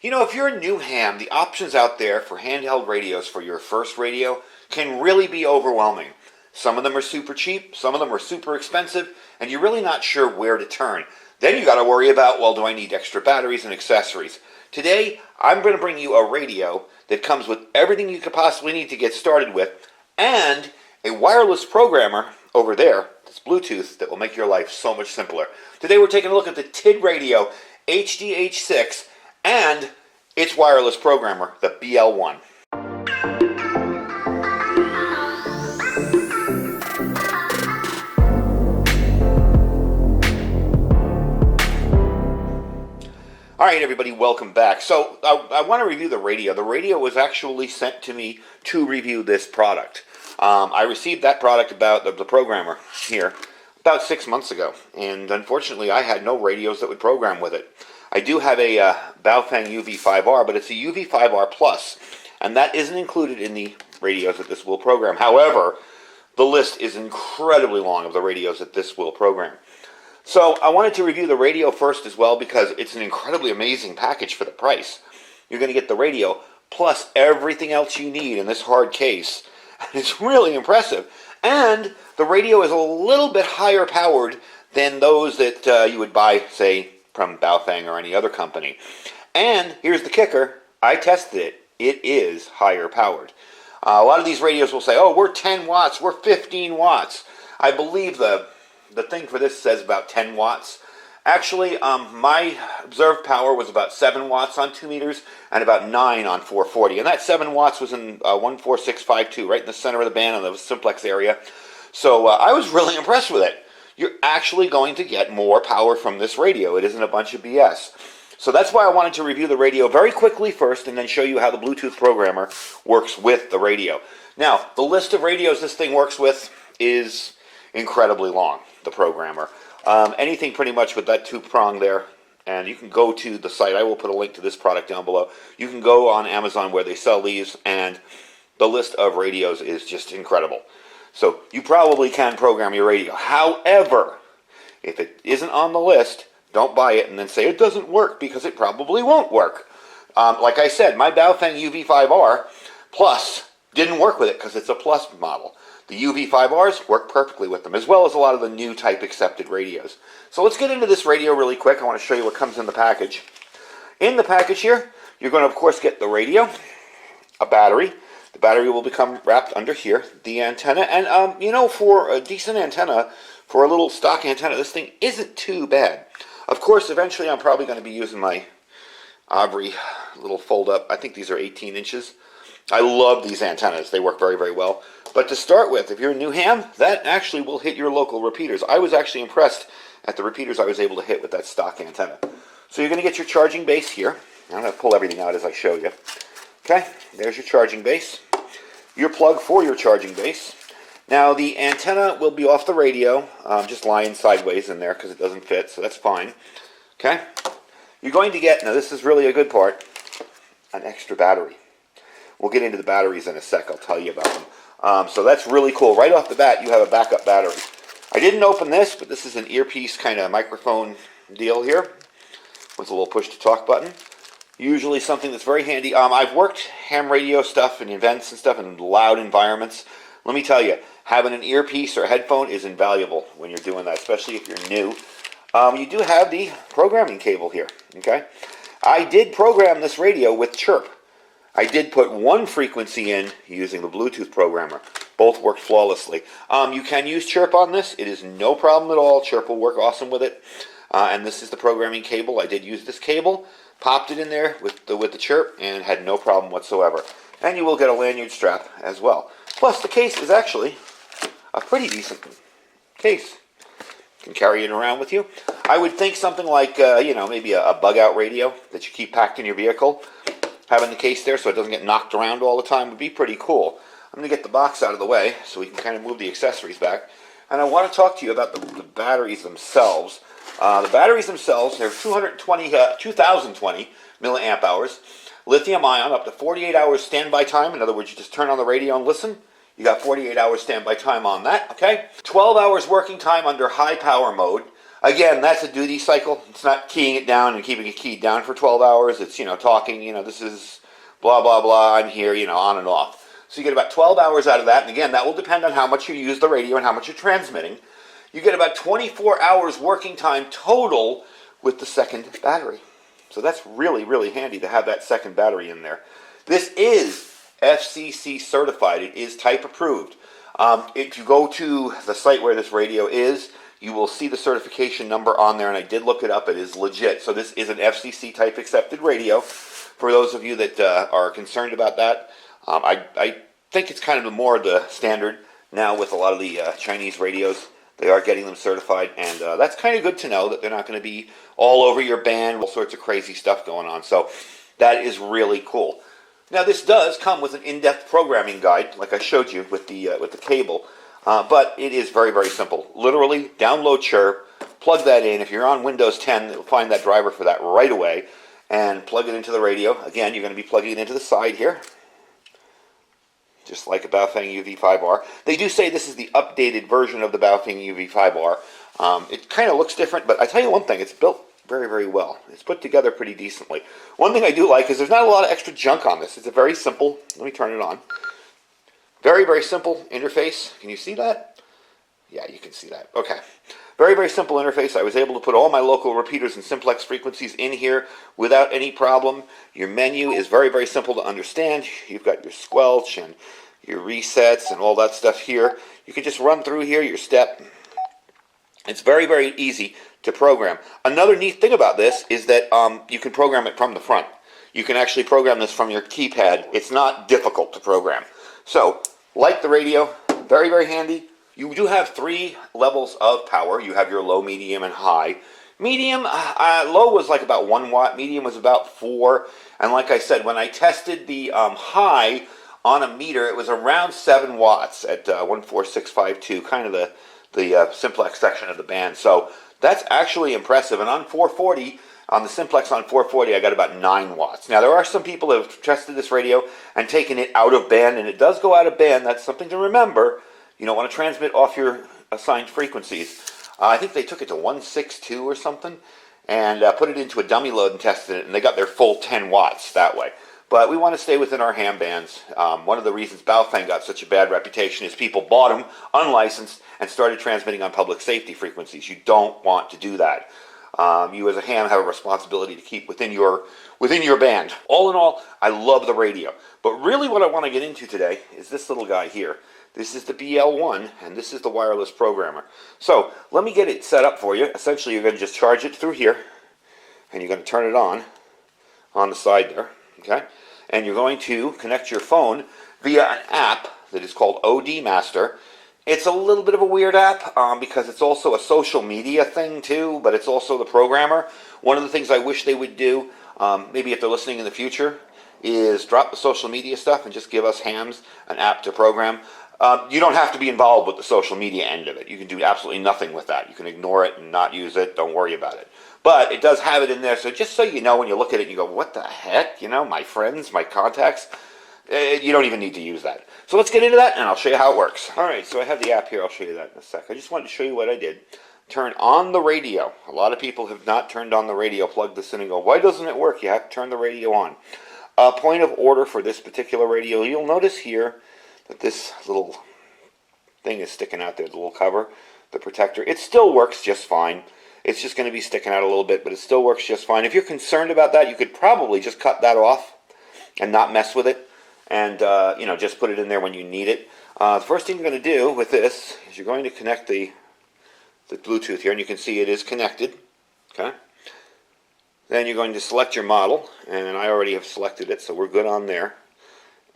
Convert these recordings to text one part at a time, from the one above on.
You know, if you're a new ham, the options out there for handheld radios for your first radio can really be overwhelming. Some of them are super cheap, some of them are super expensive, and you're really not sure where to turn. Then you got to worry about, well, do I need extra batteries and accessories? Today, I'm going to bring you a radio that comes with everything you could possibly need to get started with, and a wireless programmer over there that's Bluetooth that will make your life so much simpler. Today we're taking a look at the TIDRADIO HDH6 and its wireless programmer, the BL1. Alright everybody, welcome back. So I want to review the radio. The radio was actually sent to me to review this product. I received that product, about the programmer here, about 6 months ago, and unfortunately I had no radios that would program with it. I do have a Baofeng UV5R, but it's a UV5R Plus, and that isn't included in the radios that this will program. However, the list is incredibly long of the radios that this will program. So I wanted to review the radio first as well because it's an incredibly amazing package for the price. You're going to get the radio plus everything else you need in this hard case. It's really impressive. And the radio is a little bit higher powered than those that you would buy, say, from Baofeng or any other company. And here's the kicker. I tested it. It is higher powered. A lot of these radios will say, oh, we're 10 watts, we're 15 watts. I believe the thing for this says about 10 watts. Actually, my observed power was about 7 watts on 2 meters and about 9 on 440. And that 7 watts was in 14652, right in the center of the band in the simplex area. So I was really impressed with it. You're actually going to get more power from this radio. It isn't a bunch of BS. So that's why I wanted to review the radio very quickly first and then show you how the Bluetooth programmer works with the radio. Now, the list of radios this thing works with is incredibly long, the programmer. Anything pretty much with that two-prong there, and you can go to the site. I will put a link to this product down below. You can go on Amazon where they sell these, and the list of radios is just incredible. So you probably can program your radio. However, if it isn't on the list, don't buy it and then say it doesn't work, because it probably won't work. Like I said, my Baofeng UV5R Plus didn't work with it because it's a Plus model. The UV5Rs work perfectly with them, as well as a lot of the new type accepted radios. So let's get into this radio really quick. I want to show you what comes in the package. In the package here, you're going to, of course, get the radio, a battery. The battery will become wrapped under here, the antenna. And, you know, for a decent antenna, for a little stock antenna, this thing isn't too bad. Of course, eventually I'm probably going to be using my Aubrey little fold-up. I think these are 18 inches. I love these antennas. They work very, very well. But to start with, if you're a new ham, that actually will hit your local repeaters. I was actually impressed at the repeaters I was able to hit with that stock antenna. So you're going to get your charging base here. I'm going to pull everything out as I show you. Okay, there's your charging base. Your plug for your charging base. Now the antenna will be off the radio, just lying sideways in there because it doesn't fit, so that's fine. Okay, you're going to get, now this is really a good part, an extra battery. We'll get into the batteries in a sec. I'll tell you about them. So that's really cool. Right off the bat, you have a backup battery. I didn't open this, but this is an earpiece kind of microphone deal here with a little push-to-talk button. Usually something that's very handy. I've worked ham radio stuff and events and stuff in loud environments. Let me tell you, having an earpiece or a headphone is invaluable when you're doing that, especially if you're new. You do have the programming cable here. Okay, I did program this radio with Chirp. I did put one frequency in using the Bluetooth programmer. Both worked flawlessly. You can use Chirp on this. It is no problem at all. Chirp will work awesome with it. And this is the programming cable. I did use this cable, popped it in there with the Chirp, and had no problem whatsoever. And you will get a lanyard strap as well. Plus, the case is actually a pretty decent case. You can carry it around with you. I would think something like, you know, maybe a bug-out radio that you keep packed in your vehicle. Having the case there so it doesn't get knocked around all the time would be pretty cool. I'm going to get the box out of the way so we can kind of move the accessories back. And I want to talk to you about the batteries themselves. The batteries themselves, they're 2020 milliamp hours. Lithium ion, up to 48 hours standby time. In other words, you just turn on the radio and listen. You got 48 hours standby time on that, okay? 12 hours working time under high power mode. Again, that's a duty cycle. It's not keying it down and keeping it keyed down for 12 hours. It's, talking, this is blah, blah, blah, I'm here, on and off. So you get about 12 hours out of that. And again, that will depend on how much you use the radio and how much you're transmitting. You get about 24 hours working time total with the second battery. So that's really, really handy to have that second battery in there. This is FCC certified. It is type approved. If you go to the site where this radio is, you will see the certification number on there, and I did look it up. It is legit. So this is an FCC type accepted radio. For those of you that are concerned about that, I think it's kind of more the standard now with a lot of the Chinese radios. They are getting them certified, and that's kind of good to know that they're not going to be all over your band, all sorts of crazy stuff going on. So that is really cool. Now this does come with an in-depth programming guide, like I showed you with the cable, but it is very, very simple. Literally, download Chirp, plug that in. If you're on Windows 10, it'll find that driver for that right away, and plug it into the radio. Again, you're going to be plugging it into the side here, just like a Baofeng UV5R. They do say this is the updated version of the Baofeng UV5R. It kind of looks different, but I tell you one thing, it's built very, very well. It's put together pretty decently. One thing I do like is there's not a lot of extra junk on this. It's a very simple, let me turn it on. Very, very simple interface. Can you see that? Yeah, you can see that. Okay. Very, very simple interface. I was able to put all my local repeaters and simplex frequencies in here without any problem. Your menu is very, very simple to understand. You've got your squelch and your resets and all that stuff here. You can just run through here, your step. It's very, very easy to program. Another neat thing about this is that you can program it from the front. You can actually program this from your keypad. It's not difficult to program. So, like the radio, very, very handy. You do have 3 levels of power. You have your low, medium, and high. Medium, low was like about 1 watt. Medium was about 4. And like I said, when I tested the high on a meter, it was around 7 watts at 14652, kind of the simplex section of the band. So that's actually impressive. And on 440, on the simplex on 440, I got about 9 watts. Now, there are some people who have tested this radio and taken it out of band, and it does go out of band. That's something to remember. You don't want to transmit off your assigned frequencies. I think they took it to 162 or something and put it into a dummy load and tested it, and they got their full 10 watts that way. But we want to stay within our ham bands. One of the reasons Baofeng got such a bad reputation is people bought them unlicensed and started transmitting on public safety frequencies. You don't want to do that. You as a ham have a responsibility to keep within your band. All in all, I love the radio. But really what I want to get into today is this little guy here. This is the BL1, and this is the wireless programmer. So let me get it set up for you. Essentially, you're going to just charge it through here, and you're going to turn it on the side there, okay? And you're going to connect your phone via an app that is called OD Master. It's a little bit of a weird app because it's also a social media thing too, but it's also the programmer. One of the things I wish they would do, maybe if they're listening in the future, is drop the social media stuff and just give us hams an app to program. You don't have to be involved with the social media end of it. You can do absolutely nothing with that. You can ignore it and not use it. Don't worry about it. But it does have it in there, so just so you know when you look at it, you go, what the heck? You know, my friends, my contacts, you don't even need to use that. So let's get into that, and I'll show you how it works. All right, so I have the app here. I'll show you that in a sec. I just wanted to show you what I did. Turn on the radio. A lot of people have not turned on the radio, plugged this in and go, why doesn't it work? You have to turn the radio on. Point of order for this particular radio, you'll notice here that this little thing is sticking out there, the little cover, the protector. It still works just fine. It's just going to be sticking out a little bit, but it still works just fine. If you're concerned about that, you could probably just cut that off and not mess with it, and you know, just put it in there when you need it. The first thing you're going to do with this is you're going to connect the Bluetooth here, and you can see it is connected. Okay. Then you're going to select your model, and I already have selected it, so we're good on there.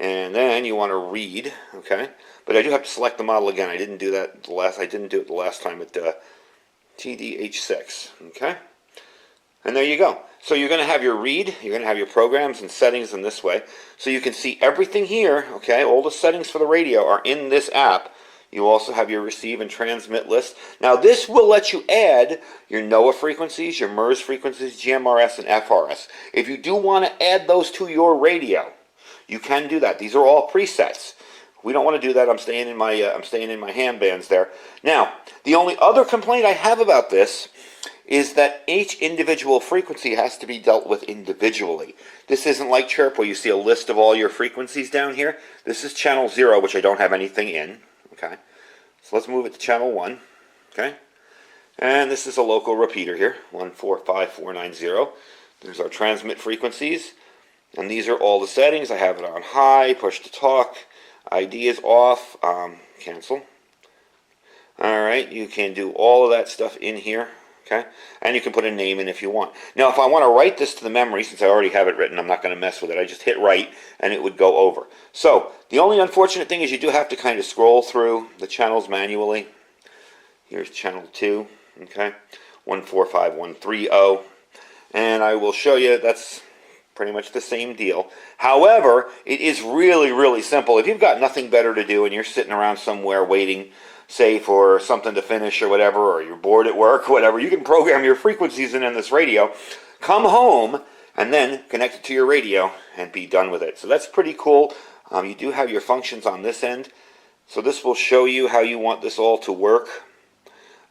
And then you want to read, okay? But I do have to select the model again. I didn't do that I didn't do it the last time at TDH6, okay? And there you go. So you're going to have your read, you're going to have your programs and settings in this way. So you can see everything here, okay? All the settings for the radio are in this app. You also have your receive and transmit list. Now this will let you add your NOAA frequencies, your MERS frequencies, GMRS, and FRS. If you do want to add those to your radio, you can do that. These are all presets. We don't want to do that. I'm staying in my ham bands there. Now, the only other complaint I have about this is that each individual frequency has to be dealt with individually. This isn't like chirp where you see a list of all your frequencies down here. This is channel 0, which I don't have anything in. Okay, so let's move it to channel 1. Okay, and this is a local repeater here, 145490. There's our transmit frequencies, and these are all the settings. I have it on high, push to talk, ID is off, cancel. Alright, you can do all of that stuff in here, okay? And you can put a name in if you want. Now, if I want to write this to the memory, since I already have it written, I'm not going to mess with it. I just hit write, and it would go over. So, the only unfortunate thing is you do have to kind of scroll through the channels manually. Here's channel 2, okay? 145130. And I will show you that's pretty much the same deal. However, it is really, really simple. If you've got nothing better to do and you're sitting around somewhere waiting, say for something to finish or whatever, or you're bored at work, whatever, you can program your frequencies in this radio, come home, and then connect it to your radio and be done with it. So that's pretty cool. You do have your functions on this end. So this will show you how you want this all to work.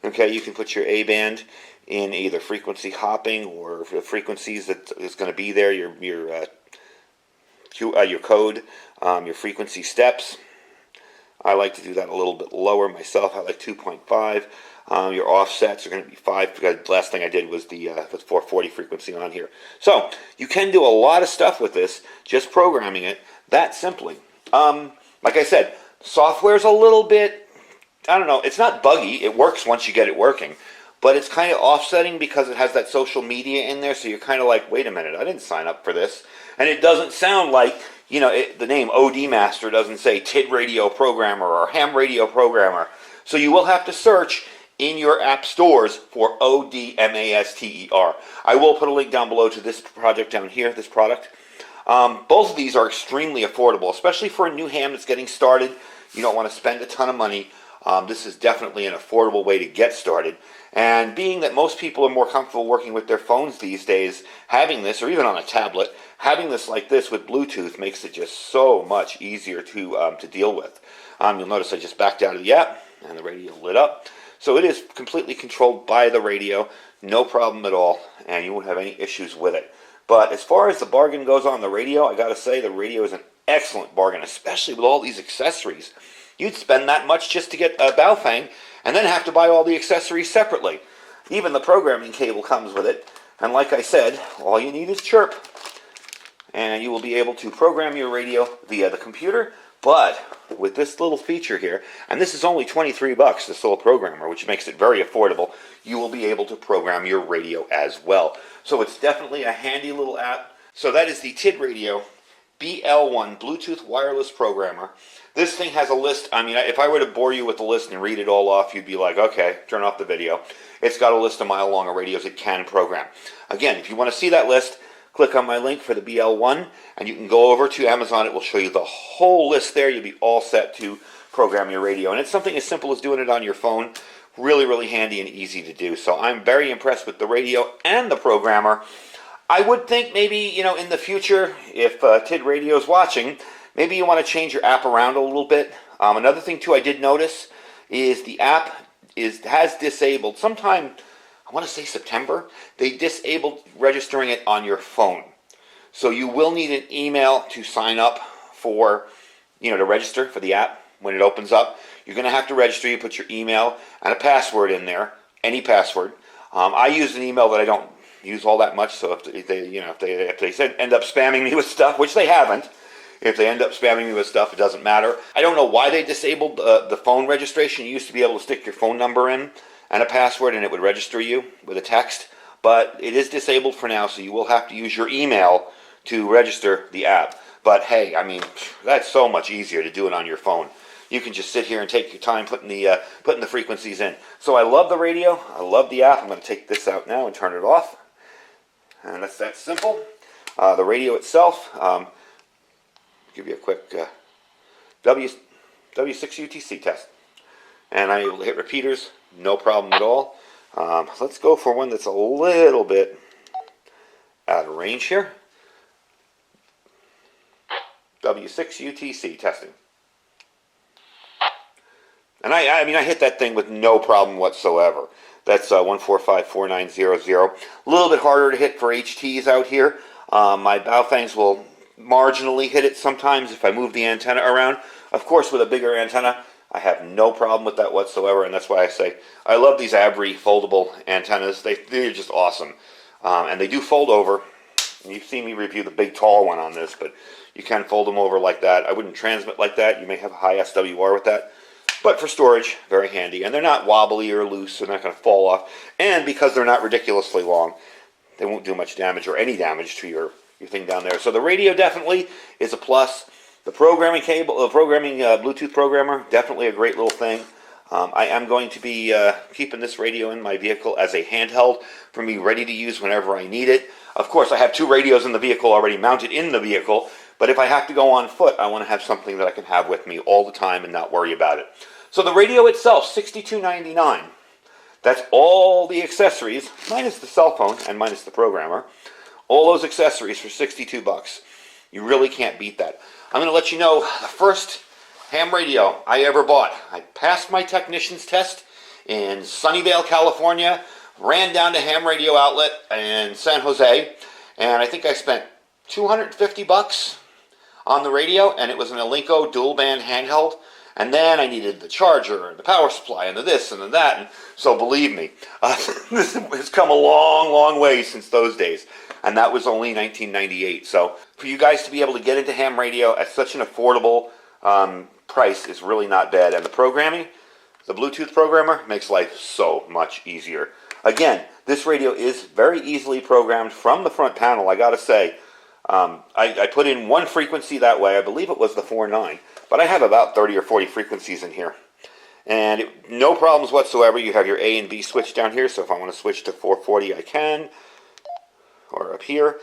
Okay, you can put your A-band in either frequency hopping or the frequencies that is going to be there, your code, your frequency steps. I like to do that a little bit lower myself. I like 2.5. Your offsets are going to be 5, because the last thing I did was the 440 frequency on here. So you can do a lot of stuff with this, just programming it that simply. Like I said, software's a little bit, I don't know, it's not buggy. It works once you get it working. But it's kind of offsetting because it has that social media in there, so you're kind of like, wait a minute, I didn't sign up for this. And it doesn't sound like, you know, the name OD Master doesn't say TID Radio Programmer or Ham Radio Programmer. So you will have to search in your app stores for ODMASTER. I will put a link down below to this project down here, this product. Both of these are extremely affordable, especially for a new ham that's getting started. You don't want to spend a ton of money. This is definitely an affordable way to get started. And being that most people are more comfortable working with their phones these days, having this, or even on a tablet, having this like this with Bluetooth makes it just so much easier to deal with. You'll notice I just backed out of the app, and the radio lit up. So it is completely controlled by the radio, no problem at all, and you won't have any issues with it. But as far as the bargain goes on the radio, I gotta say the radio is an excellent bargain, especially with all these accessories. You'd spend that much just to get a Baofeng, and then have to buy all the accessories separately. Even the programming cable comes with it, and like I said, all you need is chirp, and you will be able to program your radio via the computer. But with this little feature here, and this is only 23 bucks, this little programmer, which makes it very affordable, you will be able to program your radio as well. So it's definitely a handy little app. So that is the TIDRADIO BL1 Bluetooth Wireless Programmer. This thing has a list. I mean, if I were to bore you with the list and read it all off, you'd be like, okay, turn off the video. It's got a list a mile long of radios it can program. Again, if you want to see that list, click on my link for the BL1, and you can go over to Amazon. It will show you the whole list there. You'll be all set to program your radio. And it's something as simple as doing it on your phone. Really, really handy and easy to do. So I'm very impressed with the radio and the programmer. I would think maybe, you know, in the future, if TID Radio is watching, maybe you want to change your app around a little bit. Another thing, too, I did notice is the app has disabled, sometime, I want to say September, they disabled registering it on your phone. So you will need an email to sign up for, you know, to register for the app when it opens up. You're going to have to register. You put your email and a password in there, any password. I use an email that I don't use all that much, so if they end up spamming me with stuff, which they haven't, if they end up spamming me with stuff, it doesn't matter. I don't know why they disabled the phone registration. You used to be able to stick your phone number in and a password, and it would register you with a text, but it is disabled for now, so you will have to use your email to register the app. But hey, I mean, that's so much easier to do it on your phone. You can just sit here and take your time putting the frequencies in. So I love the radio. I love the app. I'm going to take this out now and turn it off. And that's that simple. The radio itself, give you a quick W6 UTC test. And I'm able to hit repeaters, no problem at all. Let's go for one that's a little bit out of range here. W6 UTC testing. And And I mean, I hit that thing with no problem whatsoever. That's 1454900. A little bit harder to hit for HTs out here. My Baofangs will marginally hit it sometimes if I move the antenna around. Of course, with a bigger antenna, I have no problem with that whatsoever, and that's why I say I love these ABRI foldable antennas. They're just awesome. And they do fold over. You've seen me review the big tall one on this, but you can fold them over like that. I wouldn't transmit like that. You may have a high SWR with that. But for storage, very handy. And they're not wobbly or loose. They're not going to fall off. And because they're not ridiculously long, they won't do much damage or any damage to your thing down there. So the radio definitely is a plus. The programming cable, Bluetooth programmer, definitely a great little thing. I am going to be keeping this radio in my vehicle as a handheld for me ready to use whenever I need it. Of course, I have 2 radios in the vehicle already mounted in the vehicle, but if I have to go on foot, I want to have something that I can have with me all the time and not worry about it. So the radio itself, $62.99. That's all the accessories, minus the cell phone and minus the programmer. All those accessories for $62. You really can't beat that. I'm going to let you know the first ham radio I ever bought. I passed my technician's test in Sunnyvale, California, ran down to Ham Radio Outlet in San Jose, and I think I spent $250 on the radio, and it was an Alinco dual band handheld. And then I needed the charger and the power supply and the this and the that. And so believe me, this has come a long, long way since those days. And that was only 1998. So for you guys to be able to get into ham radio at such an affordable price is really not bad. And the programming, the Bluetooth programmer, makes life so much easier. Again, this radio is very easily programmed from the front panel, I gotta say. I put in one frequency that way. I believe it was the 4.9. But I have about 30 or 40 frequencies in here. And no problems whatsoever. You have your A and B switch down here. So if I want to switch to 440, I can. Or up here.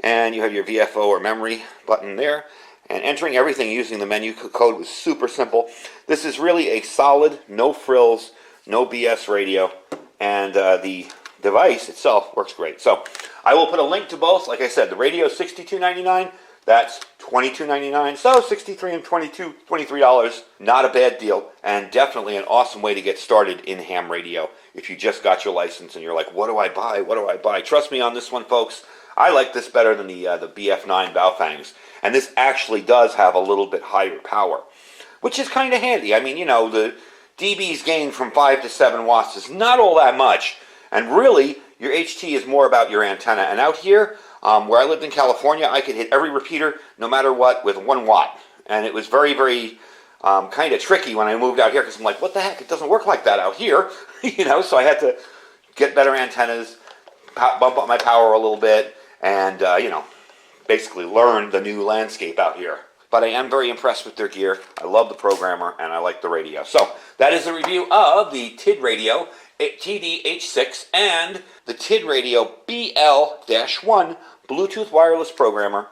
And you have your VFO or memory button there. And entering everything using the menu code was super simple. This is really a solid, no frills, no BS radio. And the device itself works great. So I will put a link to both. Like I said, the radio is $62.99. That's $22.99. So $63 and $23. Not a bad deal. And definitely an awesome way to get started in ham radio. If you just got your license and you're like, what do I buy? What do I buy? Trust me on this one, folks. I like this better than the BF9 Baofangs. And this actually does have a little bit higher power, which is kind of handy. I mean, you know, the dB's gain from 5 to 7 watts is not all that much. And really, your HT is more about your antenna. And out here, where I lived in California, I could hit every repeater, no matter what, with 1 watt. And it was very, very kind of tricky when I moved out here, because I'm like, what the heck? It doesn't work like that out here. You know, so I had to get better antennas, bump up my power a little bit, and, you know, basically learn the new landscape out here. But I am very impressed with their gear. I love the programmer, and I like the radio. So that is a review of the TIDRADIO TD-H6 and the TIDRADIO BL-1 Bluetooth wireless programmer.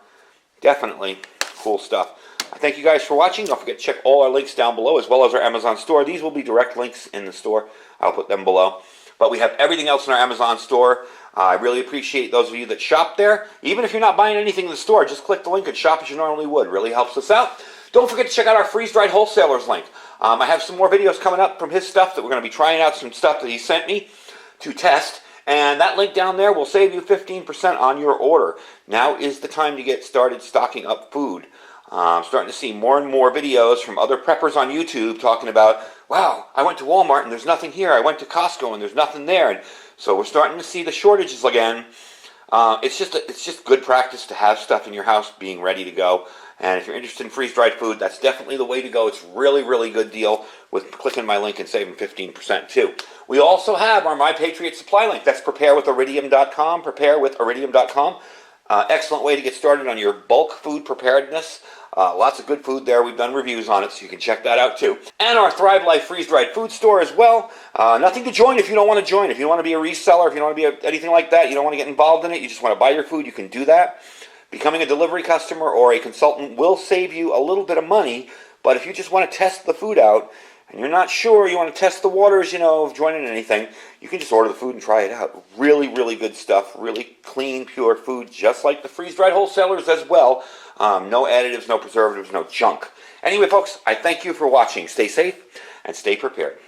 Definitely cool stuff. I thank you guys for watching. Don't forget to check all our links down below, as well as our Amazon store. These will be direct links in the store. I'll put them below. But we have everything else in our Amazon store. I really appreciate those of you that shop there. Even if you're not buying anything in the store, just click the link and shop as you normally would. Really helps us out. Don't forget to check out our freeze-dried wholesalers link. I have some more videos coming up from his stuff that we're going to be trying out some stuff that he sent me to test. And that link down there will save you 15% on your order. Now is the time to get started stocking up food. I'm starting to see more and more videos from other preppers on YouTube talking about, wow, I went to Walmart and there's nothing here. I went to Costco and there's nothing there. And so we're starting to see the shortages again. It's just good practice to have stuff in your house being ready to go. And if you're interested in freeze-dried food, that's definitely the way to go. It's really, really good deal with clicking my link and saving 15% too. We also have our My Patriot Supply link. That's preparewithiridium.com, preparewithiridium.com. Excellent way to get started on your bulk food preparedness. Lots of good food there. We've done reviews on it, so you can check that out too. And our Thrive Life freeze-dried food store as well. Nothing to join if you don't want to join. If you don't want to be a reseller, if you don't want to be anything like that, you don't want to get involved in it, you just want to buy your food, you can do that. Becoming a delivery customer or a consultant will save you a little bit of money, but if you just want to test the food out and you're not sure, you want to test the waters, you know, of joining anything, you can just order the food and try it out. Really, really good stuff. Really clean, pure food, just like the freeze-dried wholesalers as well. No additives, no preservatives, no junk. Anyway, folks, I thank you for watching. Stay safe and stay prepared.